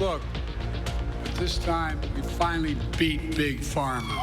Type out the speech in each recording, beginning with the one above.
Look, but this time we finally beat Big Pharma.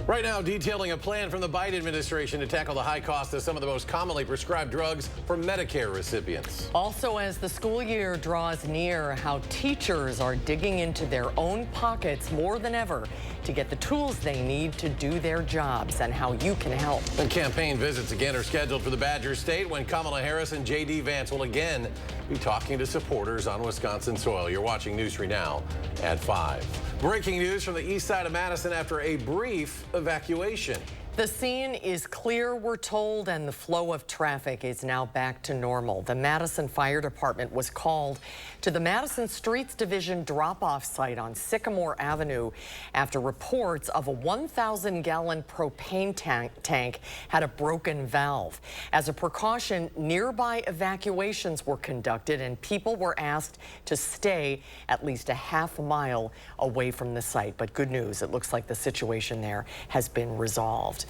Right now, detailing a plan from the Biden administration to tackle the high cost of some of the most commonly prescribed drugs for Medicare recipients. Also, as the school year draws near, how teachers are digging into their own pockets more than ever to get the tools they need to do their jobs, and how you can help. And campaign visits again are scheduled for the Badger State when Kamala Harris and J.D. Vance will again be talking to supporters on Wisconsin soil. You're watching News 3 Now at 5. Breaking news from the east side of Madison after a brief evacuation. The scene is clear, we're told, and the flow of traffic is now back to normal. The Madison Fire Department was called to the Madison Streets Division drop-off site on Sycamore Avenue after reports of a 1,000-gallon propane tank had a broken valve. As a precaution, nearby evacuations were conducted and people were asked to stay at least a half mile away from the site. But good news, it looks like the situation there has been resolved.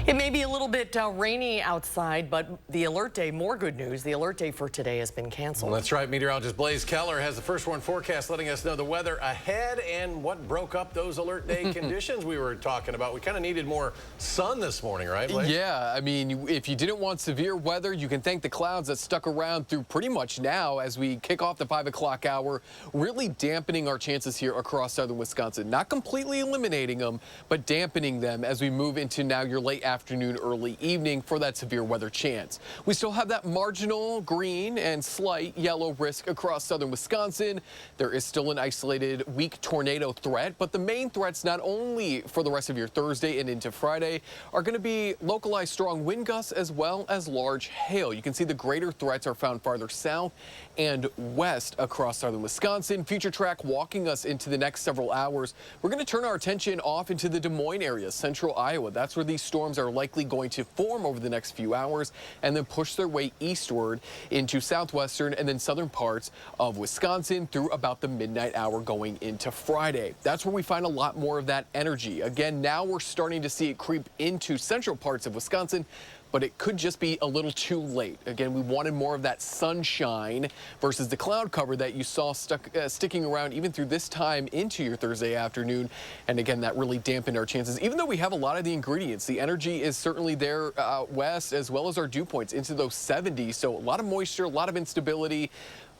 It may be a little bit rainy outside, but the alert day, more good news, the alert day for today has been canceled. Well, that's right. Meteorologist Blaze Keller has the first one forecast letting us know the weather ahead and what broke up those alert day conditions we were talking about. We kind of needed more sun this morning, right, Blaze? Yeah, I mean, if you didn't want severe weather, you can thank the clouds that stuck around through pretty much now as we kick off the 5 o'clock hour, really dampening our chances here across southern Wisconsin. Not completely eliminating them, but dampening them as we move into now your late afternoon, early evening for that severe weather chance. We still have that marginal green and slight yellow risk across southern Wisconsin. There is still an isolated weak tornado threat, but the main threats not only for the rest of your Thursday and into Friday are going to be localized strong wind gusts as well as large hail. You can see the greater threats are found farther south and west across southern Wisconsin. Future track walking us into the next several hours. We're going to turn our attention off into the Des Moines area, central Iowa. That's where these storms are likely going to form over the next few hours and then push their way eastward into southwestern and then southern parts of Wisconsin through about the midnight hour going into Friday. That's where we find a lot more of that energy. Again, now we're starting to see it creep into central parts of Wisconsin, but it could just be a little too late. Again, we wanted more of that sunshine versus the cloud cover that you saw sticking around even through this time into your Thursday afternoon. And again, that really dampened our chances. Even though we have a lot of the ingredients, the energy is certainly there out west, as well as our dew points into those 70s. So a lot of moisture, a lot of instability.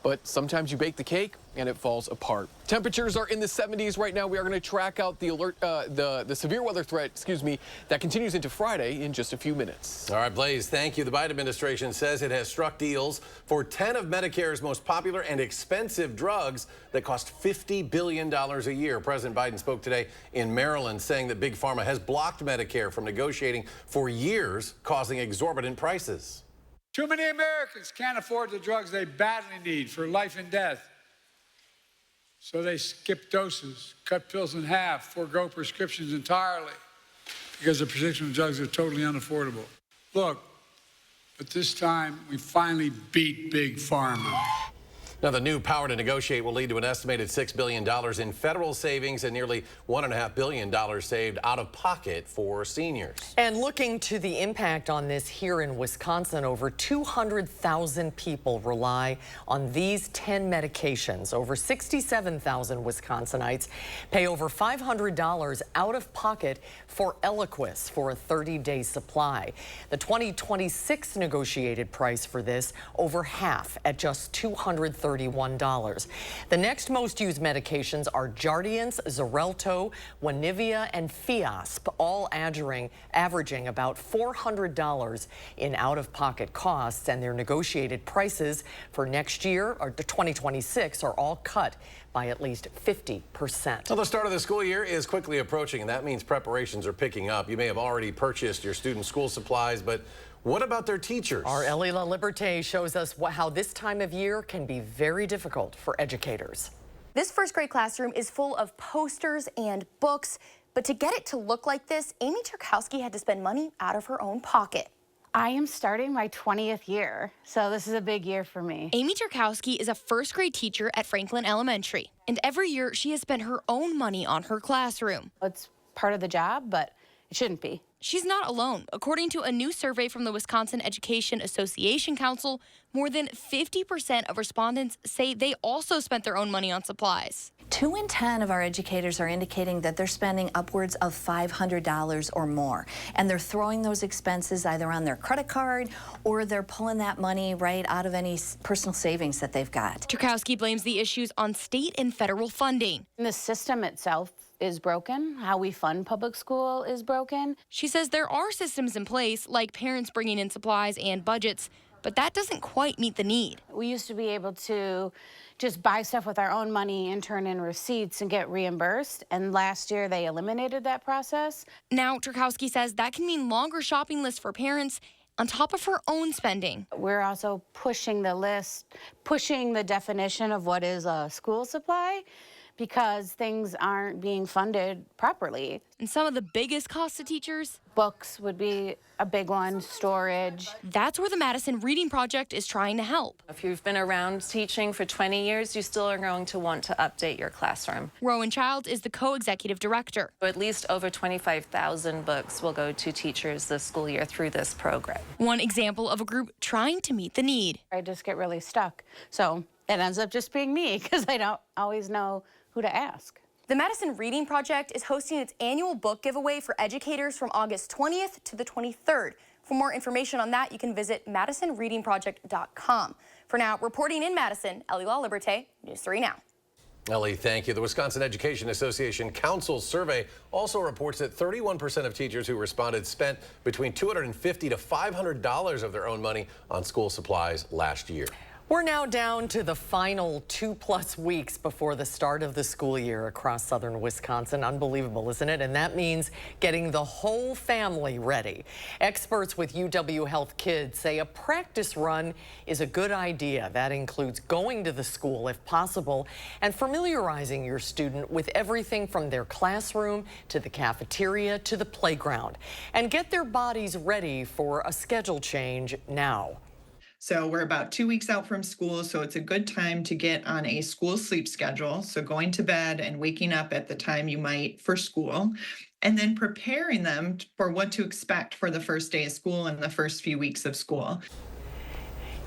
But sometimes you bake the cake and it falls apart. Temperatures are in the 70s right now. We are going to track out the alert, the severe weather threat, that continues into Friday in just a few minutes. All right, Blaze, thank you. The Biden administration says it has struck deals for 10 of Medicare's most popular and expensive drugs that cost $50 billion a year. President Biden spoke today in Maryland, saying that Big Pharma has blocked Medicare from negotiating for years, causing exorbitant prices. Too many Americans can't afford the drugs they badly need for life and death. So they skip doses, cut pills in half, forego prescriptions entirely because the prescription drugs are totally unaffordable. Look, but this time we finally beat Big Pharma. Now, the new power to negotiate will lead to an estimated $6 billion in federal savings and nearly $1.5 billion saved out of pocket for seniors. And looking to the impact on this here in Wisconsin, over 200,000 people rely on these 10 medications. Over 67,000 Wisconsinites pay over $500 out of pocket for Eliquis for a 30-day supply. The 2026 negotiated price for this, over half at just $231. The next most used medications are Jardiance, Xarelto, Wanivia, and Fiasp, all averaging about $400 in out-of-pocket costs, and their negotiated prices for next year, or 2026, are all cut by at least 50%. Well, the start of the school year is quickly approaching, and that means preparations are picking up. You may have already purchased your student school supplies, but what about their teachers? Our Ellie La Liberté shows us how this time of year can be very difficult for educators. This first grade classroom is full of posters and books, but to get it to look like this, Amy Turkowski had to spend money out of her own pocket. I am starting my 20th year, so this is a big year for me. Amy Turkowski is a first grade teacher at Franklin Elementary, and every year she has spent her own money on her classroom. It's part of the job, but It shouldn't be. She's not alone. According to a new survey from the Wisconsin Education Association Council, more than 50% of respondents say they also spent their own money on supplies. 2 in 10 of our educators are indicating that they're spending upwards of $500 or more. And they're throwing those expenses either on their credit card or they're pulling that money right out of any personal savings that they've got. Turkowski blames the issues on state and federal funding. The system itself is broken. How we fund public school is broken. She says there are systems in place, like parents bringing in supplies and budgets, but that doesn't quite meet the need. We used to be able to just buy stuff with our own money and turn in receipts and get reimbursed. And last year they eliminated that process. Now, Turkowski says that can mean longer shopping lists for parents on top of her own spending. We're also pushing the list, pushing the definition of what is a school supply, because things aren't being funded properly. And some of the biggest costs to teachers? Books would be a big one, storage. That's where the Madison Reading Project is trying to help. If you've been around teaching for 20 years, you still are going to want to update your classroom. Rowan Childs is the co-executive director. At least over 25,000 books will go to teachers this school year through this program. One example of a group trying to meet the need. I just get really stuck. So it ends up just being me because I don't always know who to ask. The Madison Reading Project is hosting its annual book giveaway for educators from August 20th to the 23rd. For more information on that, you can visit madisonreadingproject.com. For now, reporting in Madison, Ellie LaLiberte, News 3 Now. Ellie, thank you. The Wisconsin Education Association Council survey also reports that 31% of teachers who responded spent between $250 to $500 of their own money on school supplies last year. We're now down to the final 2+ weeks before the start of the school year across southern Wisconsin. Unbelievable, isn't it? And that means getting the whole family ready. Experts with UW Health Kids say a practice run is a good idea. That includes going to the school if possible and familiarizing your student with everything from their classroom to the cafeteria to the playground, and get their bodies ready for a schedule change now. So we're about 2 weeks out from school, so it's a good time to get on a school sleep schedule. So going to bed and waking up at the time you might for school, and then preparing them for what to expect for the first day of school and the first few weeks of school.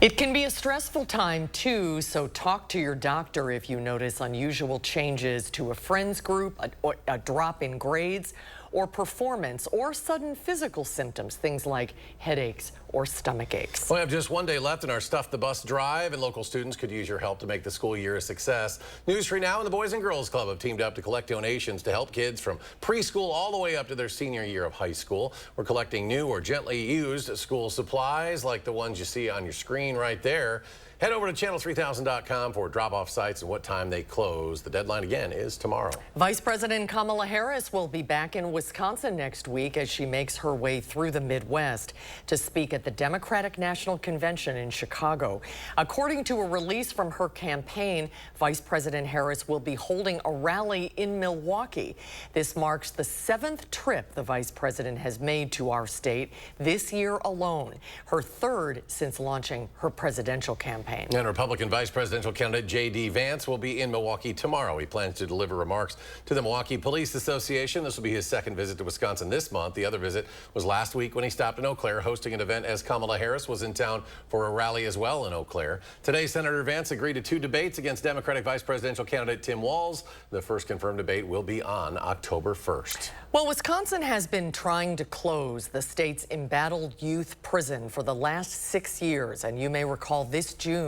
It can be a stressful time too, so talk to your doctor if you notice unusual changes to a friend's group, a drop in grades or performance, or sudden physical symptoms, things like headaches or stomach aches. We have just one day left in our Stuff the Bus drive, and local students could use your help to make the school year a success. News 3 Now and the Boys and Girls Club have teamed up to collect donations to help kids from preschool all the way up to their senior year of high school. We're collecting new or gently used school supplies like the ones you see on your screen right there. Head over to channel3000.com for drop-off sites and what time they close. The deadline again is tomorrow. Vice President Kamala Harris will be back in Wisconsin next week as she makes her way through the Midwest to speak at the Democratic National Convention in Chicago. According to a release from her campaign, Vice President Harris will be holding a rally in Milwaukee. This marks the 7th trip the vice president has made to our state this year alone, her 3rd since launching her presidential campaign. And Republican vice presidential candidate J.D. Vance will be in Milwaukee tomorrow. He plans to deliver remarks to the Milwaukee Police Association. This will be his 2nd visit to Wisconsin this month. The other visit was last week when he stopped in Eau Claire hosting an event as Kamala Harris was in town for a rally as well in Eau Claire. Today, Senator Vance agreed to 2 debates against Democratic vice presidential candidate Tim Walz. The first confirmed debate will be on October 1st. Well, Wisconsin has been trying to close the state's embattled youth prison for the last 6 years. And you may recall this June,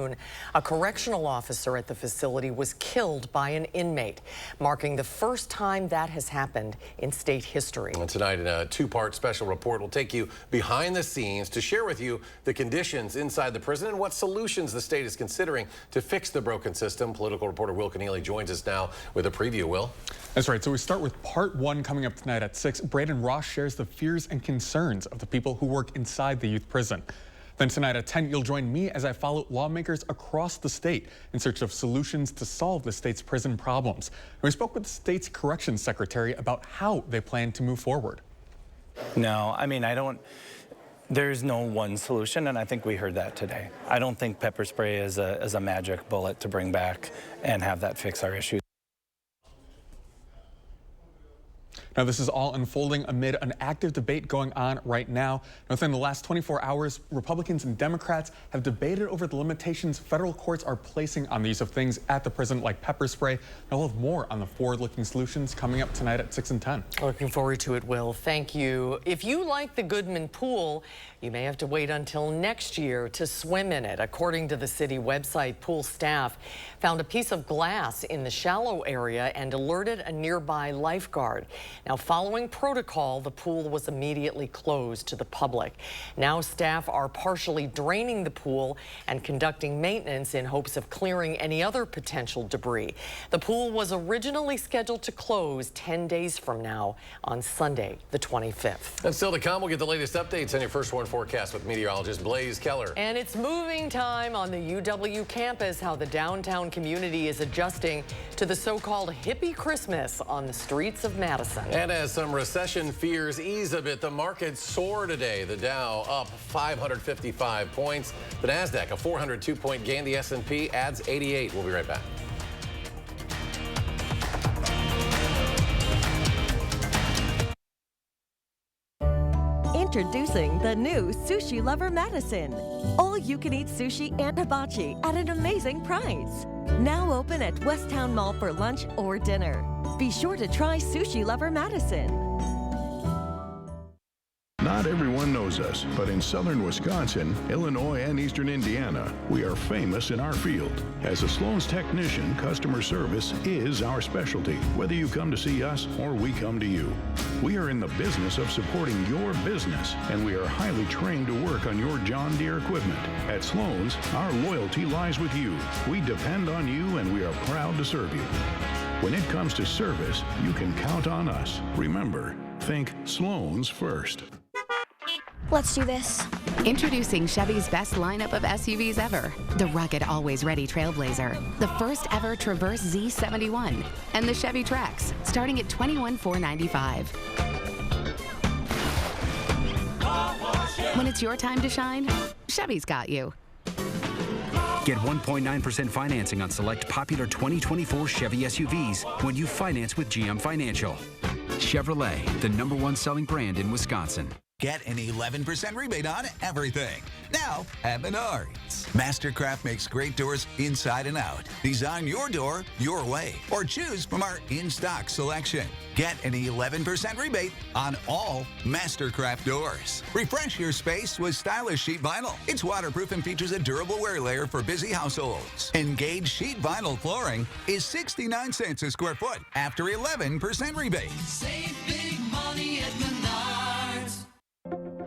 a correctional officer at the facility was killed by an inmate, marking the first time that has happened in state history. And tonight, in a 2-part special report, we'll take you behind the scenes to share with you the conditions inside the prison and what solutions the state is considering to fix the broken system. Political reporter Will Keneally joins us now with a preview. Will? That's right. So we start with part 1 coming up tonight at 6. Braden Ross shares the fears and concerns of the people who work inside the youth prison. Then tonight at 10, you'll join me as I follow lawmakers across the state in search of solutions to solve the state's prison problems. And we spoke with the state's corrections secretary about how they plan to move forward. No, I mean, there's no one solution, and I think we heard that today. I don't think pepper spray is a magic bullet to bring back and have that fix our issues. Now, this is all unfolding amid an active debate going on right now. Within the last 24 hours, Republicans and Democrats have debated over the limitations federal courts are placing on the use of things at the prison like pepper spray. Now, we'll have more on the forward-looking solutions coming up tonight at 6 and 10. Looking forward to it, Will. Thank you. If you like the Goodman Pool, you may have to wait until next year to swim in it. According to the city website, pool staff found a piece of glass in the shallow area and alerted a nearby lifeguard. Now, following protocol, the pool was immediately closed to the public. Now, staff are partially draining the pool and conducting maintenance in hopes of clearing any other potential debris. The pool was originally scheduled to close 10 days from now on Sunday, the 25th. And still to come, we'll get the latest updates on your First Warn forecast with meteorologist Blaze Keller. And it's moving time on the UW campus, how the downtown community is adjusting to the so-called hippie Christmas on the streets of Madison. And as some recession fears ease a bit, the markets soar today. The Dow up 555 points. The NASDAQ a 402-point gain. The S&P adds 88. We'll be right back. Introducing the new Sushi Lover Madison. All-you-can-eat sushi and hibachi at an amazing price. Now open at Westtown Mall for lunch or dinner. Be sure to try Sushi Lover Madison. Not everyone knows us, but in southern Wisconsin, Illinois, and eastern Indiana, we are famous in our field. As a Sloan's technician, customer service is our specialty, whether you come to see us or we come to you. We are in the business of supporting your business, and we are highly trained to work on your John Deere equipment. At Sloan's, our loyalty lies with you. We depend on you, and we are proud to serve you. When it comes to service, you can count on us. Remember, think Sloan's first. Let's do this. Introducing Chevy's best lineup of SUVs ever. The rugged, always-ready Trailblazer, the first ever Traverse Z71, and the Chevy Trax, starting at $21,495. When it's your time to shine, Chevy's got you. Get 1.9% financing on select popular 2024 Chevy SUVs when you finance with GM Financial. Chevrolet, the #1 selling brand in Wisconsin. Get an 11% rebate on everything. Now at Menards. Mastercraft makes great doors inside and out. Design your door your way or choose from our in-stock selection. Get an 11% rebate on all Mastercraft doors. Refresh your space with stylish sheet vinyl. It's waterproof and features a durable wear layer for busy households. Engaged sheet vinyl flooring is 69 cents a square foot after 11% rebate. Save big money at Menards.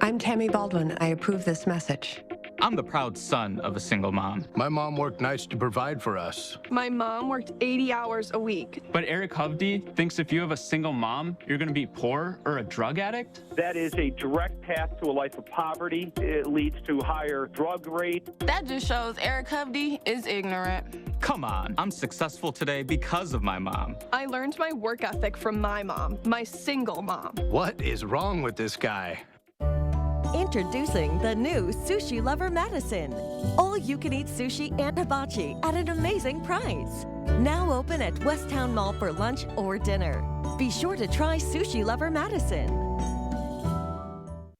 I'm Tammy Baldwin. I approve this message. I'm the proud son of a single mom. My mom worked nights to provide for us. My mom worked 80 hours a week. But Eric Hovde thinks if you have a single mom, you're going to be poor or a drug addict? That is a direct path to a life of poverty. It leads to higher drug rate. That just shows Eric Hovde is ignorant. Come on, I'm successful today because of my mom. I learned my work ethic from my mom, my single mom. What is wrong with this guy? Introducing the new Sushi Lover Madison. All-you-can-eat sushi and hibachi at an amazing price. Now open at Westtown Mall for lunch or dinner. Be sure to try Sushi Lover Madison.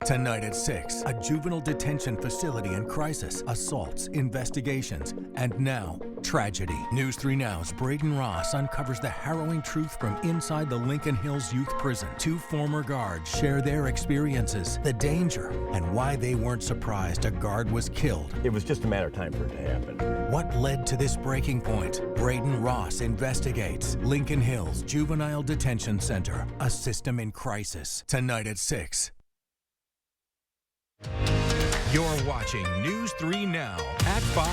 Tonight at 6, a juvenile detention facility in crisis, assaults, investigations, and now, tragedy. News 3 Now's Braden Ross uncovers the harrowing truth from inside the Lincoln Hills Youth Prison. 2 former guards share their experiences, the danger, and why they weren't surprised a guard was killed. It was just a matter of time for it to happen. What led to this breaking point? Braden Ross investigates. Lincoln Hills Juvenile Detention Center, a system in crisis. Tonight at 6. You're watching News 3 Now at 5.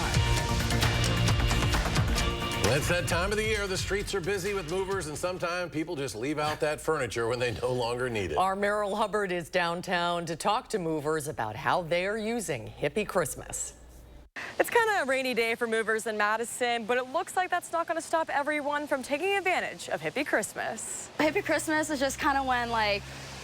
Well, it's that time of the year. The streets are busy with movers, and sometimes people just leave out that furniture when they no longer need it. Our Merrill Hubbard is downtown to talk to movers about how they are using Hippie Christmas. It's kind of a rainy day for movers in Madison, but it looks like that's not going to stop everyone from taking advantage of Hippie Christmas. Hippie Christmas is just kind of when, like,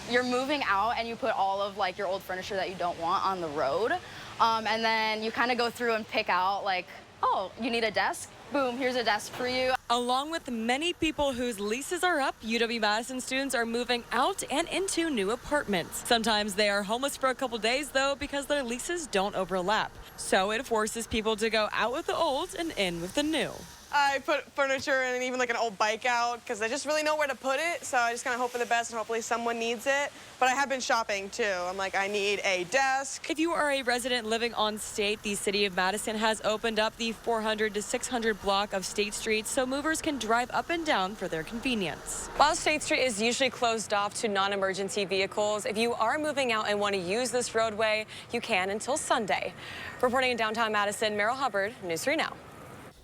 you're moving out and you put all of like your old furniture that you don't want on the road. And then you kind of go through and pick out like, oh, you need a desk? Boom, here's a desk for you. Along with many people whose leases are up, UW-Madison students are moving out and into new apartments. Sometimes they are homeless for a couple days, though, because their leases don't overlap. So it forces people to go out with the old and in with the new. I put furniture and even like an old bike out because I just really know where to put it. So I just kind of hope for the best and hopefully someone needs it. But I have been shopping too. I'm like, I need a desk. If you are a resident living on State, the city of Madison has opened up the 400 to 600 block of State Street so movers can drive up and down for their convenience. While State Street is usually closed off to non-emergency vehicles, if you are moving out and want to use this roadway, you can until Sunday. Reporting in downtown Madison, Meryl Hubbard, News 3 Now.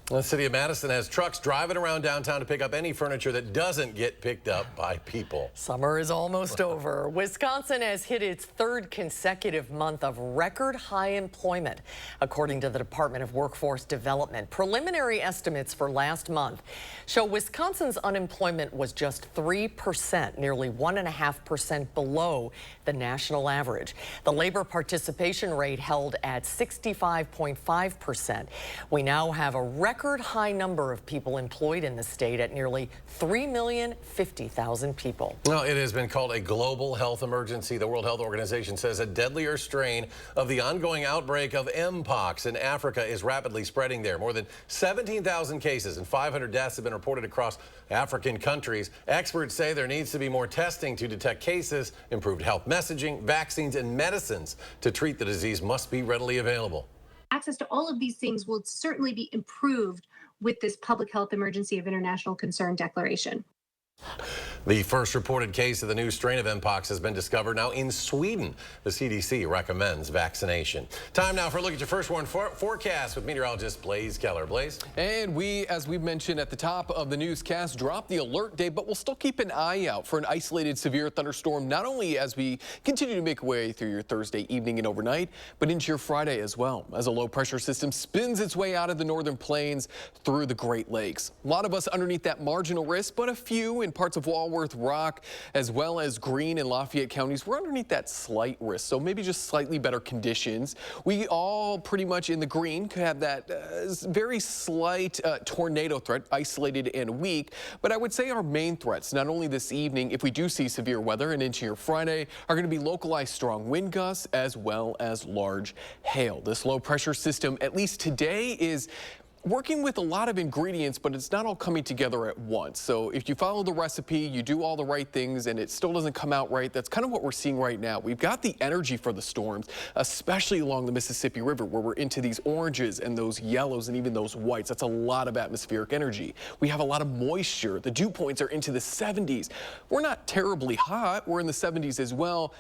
The city of Madison has trucks driving around downtown to pick up any furniture that doesn't get picked up by people. Summer is almost over. Wisconsin has hit its third consecutive month of record high employment. According to the Department of Workforce Development, preliminary estimates for last month show Wisconsin's unemployment was just 3%, nearly 1.5% below the national average. The labor participation rate held at 65.5%. We now have a record high number of people employed in the state at nearly 3,050,000 people. Well, it has been called a global health emergency. The World Health Organization says a deadlier strain of the ongoing outbreak of Mpox in Africa is rapidly spreading there. More than 17,000 cases and 500 deaths have been reported across African countries. Experts say there needs to be more testing to detect cases, improved health messaging, vaccines, and medicines to treat the disease must be readily available. Access to all of these things will certainly be improved with this public health emergency of international concern declaration. The first reported case of the new strain of Mpox has been discovered now in Sweden. The CDC recommends vaccination. Time now for a look at your first warn forecast with meteorologist Blaze Keller. Blaze? And we, as we mentioned at the top of the newscast, dropped the alert day, but we'll still keep an eye out for an isolated severe thunderstorm, not only as we continue to make our way through your Thursday evening and overnight, but into your Friday as well, as a low pressure system spins its way out of the northern plains through the Great Lakes. A lot of us underneath that marginal risk, but a few in parts of Walworth, Rock, as well as Greene and Lafayette counties, we're underneath that slight risk, so maybe just slightly better conditions. We all pretty much in the green could have that very slight tornado threat, isolated and weak, but I would say our main threats, not only this evening, if we do see severe weather and into your Friday, are going to be localized strong wind gusts as well as large hail. This low pressure system, at least today, is working with a lot of ingredients, but it's not all coming together at once. So if you follow the recipe, you do all the right things, and it still doesn't come out right, that's kind of what we're seeing right now. We've got the energy for the storms, especially along the Mississippi River, where we're into these oranges and those yellows and even those whites. That's a lot of atmospheric energy. We have a lot of moisture. The dew points are into the 70s. We're not terribly hot. We're in the 70s as well.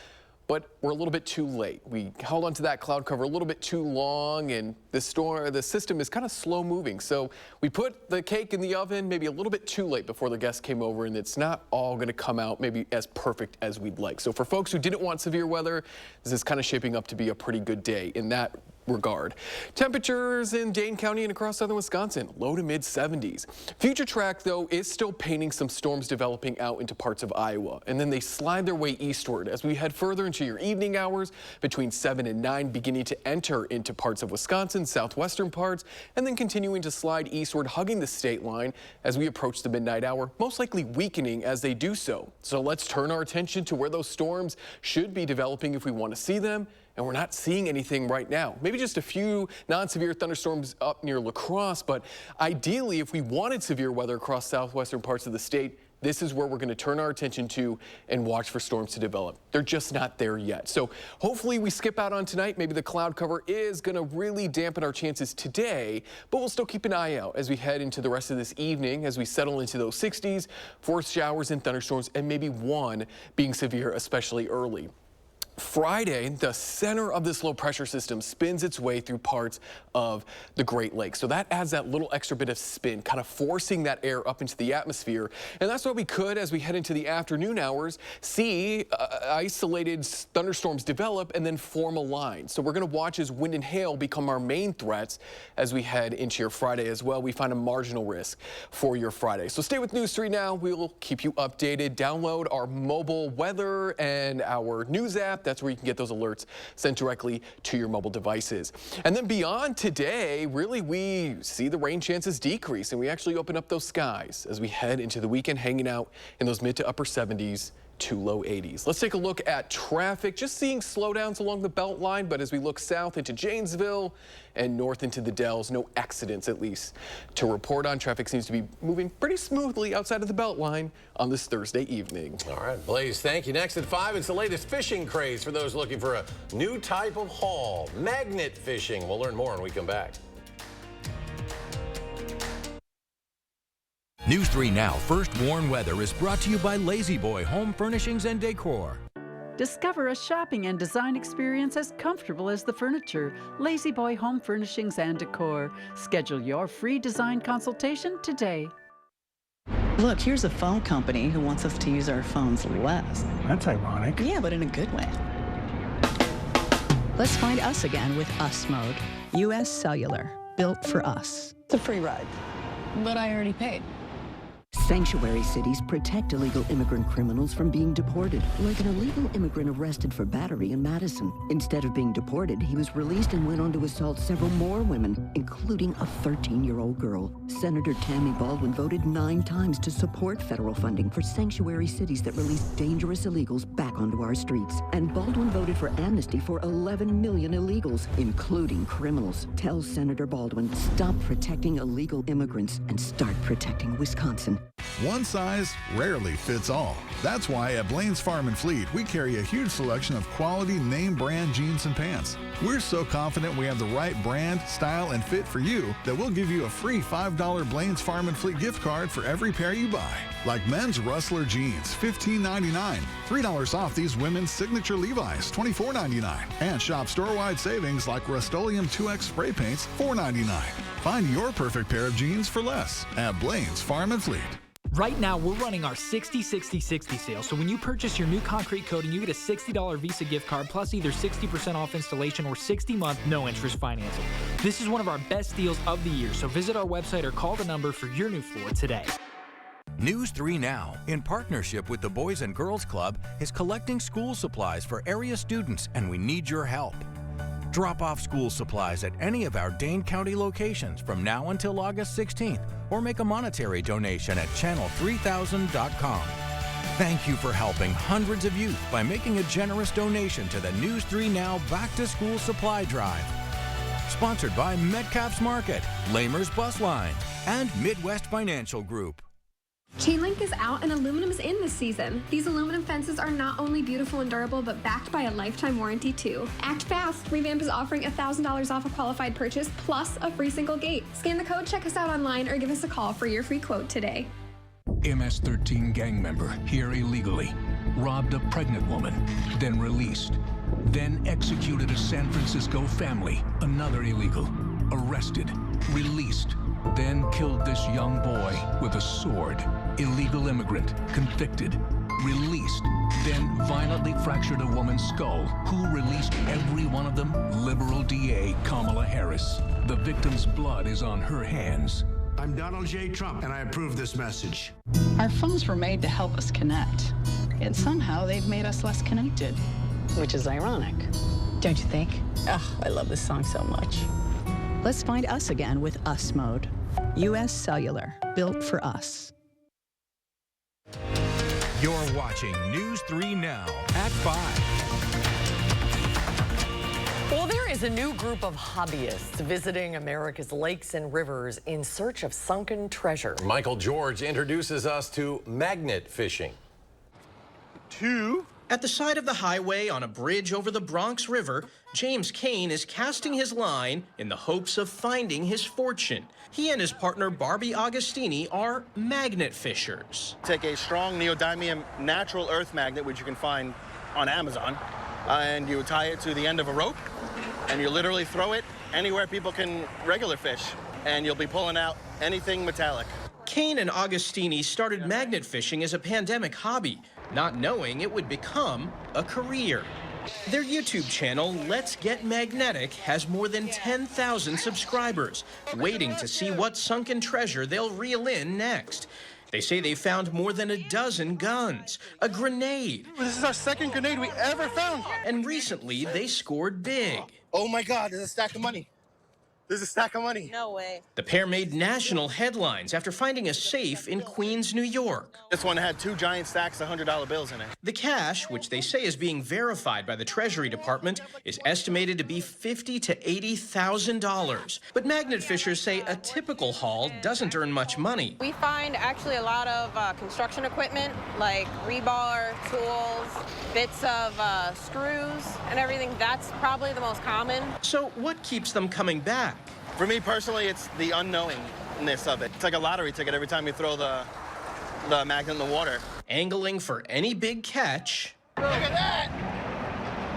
But we're a little bit too late. We held onto that cloud cover a little bit too long, and the system is kind of slow moving. So we put the cake in the oven maybe a little bit too late before the guests came over, and it's not all going to come out maybe as perfect as we'd like. So for folks who didn't want severe weather, this is kind of shaping up to be a pretty good day in that regard. Temperatures in Dane County and across southern Wisconsin, low to mid 70s. Future track, though, is still painting some storms developing out into parts of Iowa, and then they slide their way eastward as we head further into your evening hours between 7 and 9, beginning to enter into parts of Wisconsin, southwestern parts, and then continuing to slide eastward, hugging the state line as we approach the midnight hour, most likely weakening as they do so. So let's turn our attention to where those storms should be developing if we want to see them. And we're not seeing anything right now. Maybe just a few non-severe thunderstorms up near La Crosse, but ideally, if we wanted severe weather across southwestern parts of the state, this is where we're going to turn our attention to and watch for storms to develop. They're just not there yet. So hopefully we skip out on tonight. Maybe the cloud cover is going to really dampen our chances today, but we'll still keep an eye out as we head into the rest of this evening, as we settle into those 60s, forced showers and thunderstorms, and maybe one being severe, especially early. Friday, the center of this low pressure system spins its way through parts of the Great Lakes. So that adds that little extra bit of spin, kind of forcing that air up into the atmosphere. And that's what we could, as we head into the afternoon hours, see isolated thunderstorms develop and then form a line. So we're going to watch as wind and hail become our main threats as we head into your Friday as well. We find a marginal risk for your Friday. So stay with News 3 Now. We will keep you updated. Download our mobile weather and our news app. That's where you can get those alerts sent directly to your mobile devices. And then beyond today, really we see the rain chances decrease and we actually open up those skies as we head into the weekend, hanging out in those mid to upper 70s to low 80s. Let's take a look at traffic. Just seeing slowdowns along the belt line, but as we look south into Janesville and north into the Dells, no accidents at least to report on. Traffic seems to be moving pretty smoothly outside of the belt line on this Thursday evening. All right, Blaze, thank you. Next at 5, it's the latest fishing craze for those looking for a new type of haul, magnet fishing. We'll learn more when we come back. News 3 Now First Warn Weather is brought to you by Lazy Boy Home Furnishings and Decor. Discover a shopping and design experience as comfortable as the furniture. Lazy Boy Home Furnishings and Decor. Schedule your free design consultation today. Look, here's a phone company who wants us to use our phones less. That's ironic. Yeah, but in a good way. Let's find us again with Us Mode. U.S. Cellular, built for us. It's a free ride. But I already paid. Sanctuary cities protect illegal immigrant criminals from being deported, like an illegal immigrant arrested for battery in Madison. Instead of being deported, he was released and went on to assault several more women, including a 13-year-old girl. Senator Tammy Baldwin voted 9 times to support federal funding for sanctuary cities that release dangerous illegals back onto our streets. And Baldwin voted for amnesty for 11 million illegals, including criminals. Tell Senator Baldwin, stop protecting illegal immigrants and start protecting Wisconsin. One size rarely fits all. That's why at Blaine's Farm and Fleet, we carry a huge selection of quality name brand jeans and pants. We're so confident we have the right brand, style, and fit for you that we'll give you a free $5 Blaine's Farm and Fleet gift card for every pair you buy. Like men's Rustler jeans, $15.99. $3 off these women's signature Levi's, $24.99. And shop store-wide savings like Rust-Oleum 2X spray paints, $4.99. Find your perfect pair of jeans for less at Blaine's Farm and Fleet. Right now, we're running our 60-60-60 sale. So when you purchase your new concrete coating, you get a $60 Visa gift card plus either 60% off installation or 60-month no-interest financing. This is one of our best deals of the year, so visit our website or call the number for your new floor today. News 3 Now, in partnership with the Boys and Girls Club, is collecting school supplies for area students, and we need your help. Drop off school supplies at any of our Dane County locations from now until August 16th, or make a monetary donation at channel3000.com. Thank you for helping hundreds of youth by making a generous donation to the News 3 Now Back to School Supply Drive. Sponsored by Metcalf's Market, Lamer's Bus Line, and Midwest Financial Group. Chain link is out and aluminum is in this season. These aluminum fences are not only beautiful and durable, but backed by a lifetime warranty too. Act fast. Revamp is offering $1,000 off a qualified purchase plus a free single gate. Scan the code, check us out online, or give us a call for your free quote today. MS-13 gang member here illegally. Robbed a pregnant woman, then released. Then executed a San Francisco family, another illegal. Arrested, released. Then killed this young boy with a sword. Illegal immigrant, convicted, released. Then violently fractured a woman's skull. Who released every one of them? Liberal DA Kamala Harris. The victim's blood is on her hands. I'm Donald J. Trump, and I approve this message. Our phones were made to help us connect, and somehow they've made us less connected. Which is ironic, don't you think? Oh, I love this song so much. Let's find us again with Us Mode. U.S. Cellular, built for us. You're watching News 3 Now at 5. Well, there is a new group of hobbyists visiting America's lakes and rivers in search of sunken treasure. Michael George introduces us to magnet fishing. At the side of the highway on a bridge over the Bronx River, James Kane is casting his line in the hopes of finding his fortune. He and his partner Barbie Agostini are magnet fishers. Take a strong neodymium natural earth magnet, which you can find on Amazon, and you tie it to the end of a rope, and you literally throw it anywhere people can regular fish, and you'll be pulling out anything metallic. Kane and Agostini started magnet fishing as a pandemic hobby, not knowing it would become a career. Their YouTube channel, Let's Get Magnetic, has more than 10,000 subscribers, waiting to see what sunken treasure they'll reel in next. They say they found more than a dozen guns, a grenade. This is our second grenade we ever found. And recently, they scored big. Oh my God, there's a stack of money. There's a stack of money. No way. The pair made national headlines after finding a safe in Queens, New York. This one had 2 giant stacks of $100 bills in it. The cash, which they say is being verified by the Treasury Department, is estimated to be $50,000 to $80,000. But magnet fishers say a typical haul doesn't earn much money. We find actually a lot of construction equipment, like rebar, tools, bits of screws, and everything. That's probably the most common. So what keeps them coming back? For me personally, it's the unknowingness of it. It's like a lottery ticket every time you throw the magnet in the water. Angling for any big catch. Look at that!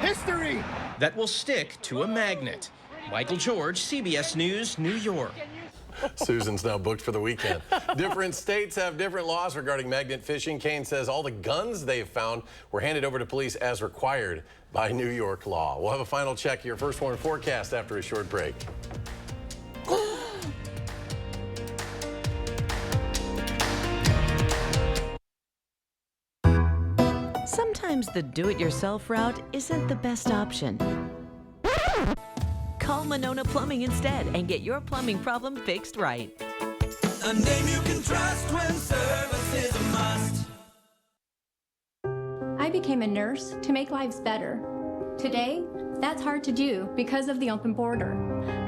History! That will stick to a magnet. Michael George, CBS News, New York. Susan's now booked for the weekend. Different states have different laws regarding magnet fishing. Kane says all the guns they've found were handed over to police as required by New York law. We'll have a final check, your first warn forecast after a short break. Sometimes the do-it-yourself route isn't the best option. Call Monona Plumbing instead and get your plumbing problem fixed right. A name you can trust when service is a must. I became a nurse to make lives better. Today, that's hard to do because of the open border.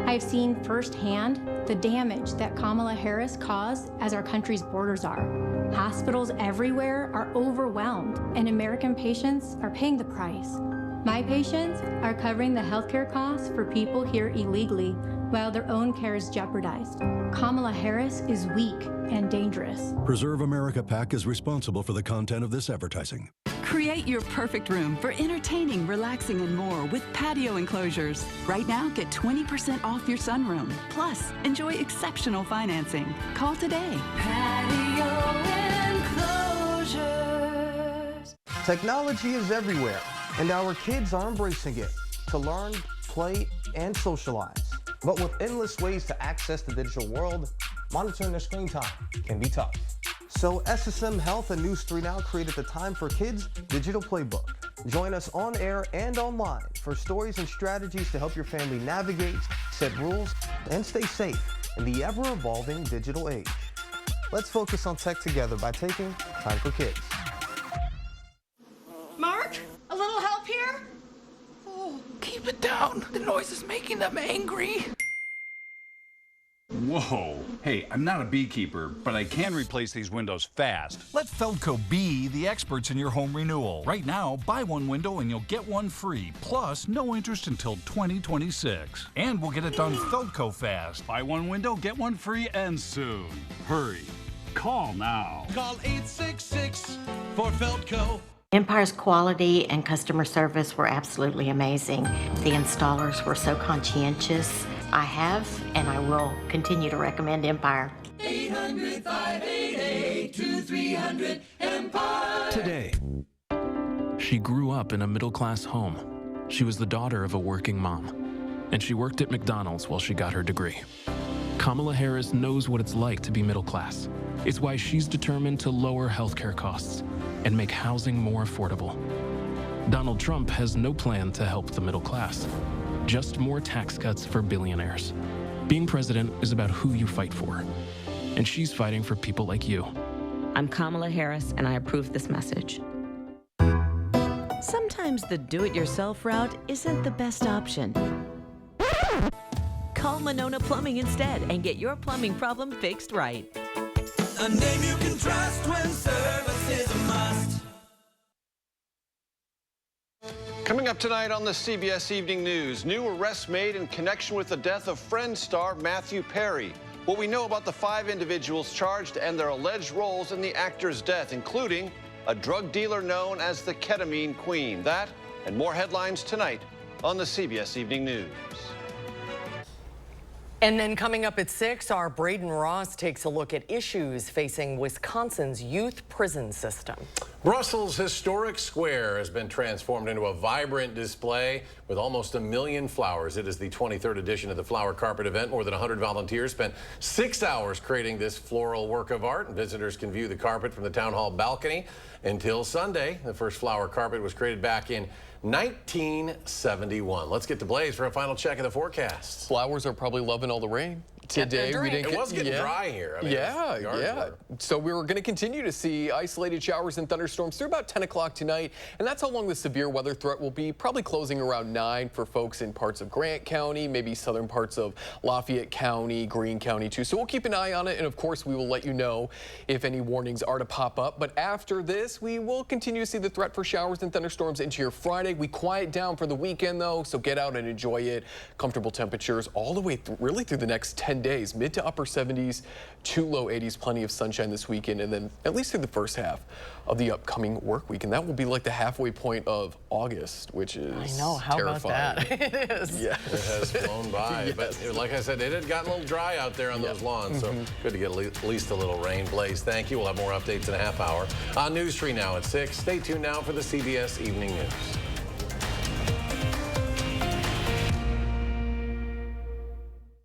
I've seen firsthand the damage that Kamala Harris caused as our country's borders are. Hospitals everywhere are overwhelmed, and American patients are paying the price. My patients are covering the healthcare costs for people here illegally while their own care is jeopardized. Kamala Harris is weak and dangerous. Preserve America PAC is responsible for the content of this advertising. Create your perfect room for entertaining, relaxing, and more with patio enclosures. Right now, get 20% off your sunroom. Plus, enjoy exceptional financing. Call today. Patio enclosures. Technology is everywhere, and our kids are embracing it to learn, play, and socialize. But with endless ways to access the digital world, monitoring their screen time can be tough. So SSM Health and News 3 Now created the Time for Kids Digital Playbook. Join us on air and online for stories and strategies to help your family navigate, set rules, and stay safe in the ever-evolving digital age. Let's focus on tech together by taking Time for Kids. Mark, a little help here? Oh, keep it down. The noise is making them angry. Whoa. Hey, I'm not a beekeeper, but I can replace these windows fast. Let Feldco be the experts in your home renewal. Right now, buy one window and you'll get one free. Plus, no interest until 2026. And we'll get it done Feldco fast. Buy one window, get one free, and soon. Hurry. Call now. Call 866 for Feldco. Empire's quality and customer service were absolutely amazing. The installers were so conscientious. I have and I will continue to recommend Empire. 800-588-2300 Empire. Today, she grew up in a middle-class home. She was the daughter of a working mom, and she worked at McDonald's while she got her degree. Kamala Harris knows what it's like to be middle class. It's why she's determined to lower healthcare costs and make housing more affordable. Donald Trump has no plan to help the middle class, just more tax cuts for billionaires. Being president is about who you fight for, and she's fighting for people like you. I'm Kamala Harris, and I approve this message. Sometimes the do-it-yourself route isn't the best option. Call Monona Plumbing instead and get your plumbing problem fixed right. A name you can trust when service is a must. Coming up tonight on the CBS Evening News, new arrests made in connection with the death of Friends star Matthew Perry. What we know about the 5 individuals charged and their alleged roles in the actor's death, including a drug dealer known as the Ketamine Queen. That and more headlines tonight on the CBS Evening News. And then coming up at 6, our Braden Ross takes a look at issues facing Wisconsin's youth prison system. Brussels' historic square has been transformed into a vibrant display with almost 1 million flowers. It is the 23rd edition of the Flower Carpet event. More than 100 volunteers spent 6 hours creating this floral work of art, and visitors can view the carpet from the town hall balcony until Sunday. The first flower carpet was created back in 1971. Let's get to Blaze for a final check of the forecast. Flowers are probably loving all the rain. Today we didn't. It was getting dry here. I mean, yeah. So we were going to continue to see isolated showers and thunderstorms through about 10 o'clock tonight, and that's how long the severe weather threat will be. Probably closing around 9 for folks in parts of Grant County, maybe southern parts of Lafayette County, Greene County too. So we'll keep an eye on it, and of course we will let you know if any warnings are to pop up. But after this, we will continue to see the threat for showers and thunderstorms into your Friday. We quiet down for the weekend though, so get out and enjoy it. Comfortable temperatures all the way really through the next 10 days, mid to upper 70s to low 80s, plenty of sunshine this weekend, and then at least through the first half of the upcoming work week. And that will be like the halfway point of August, which is terrifying. About that? It is. Yeah. It has flown by. Yes. But like I said, it had gotten a little dry out there on those lawns, so good to get at least a little rain. Blaze, thank you. We'll have more updates in a half hour on News 3 now at 6. Stay tuned now for the CBS Evening News.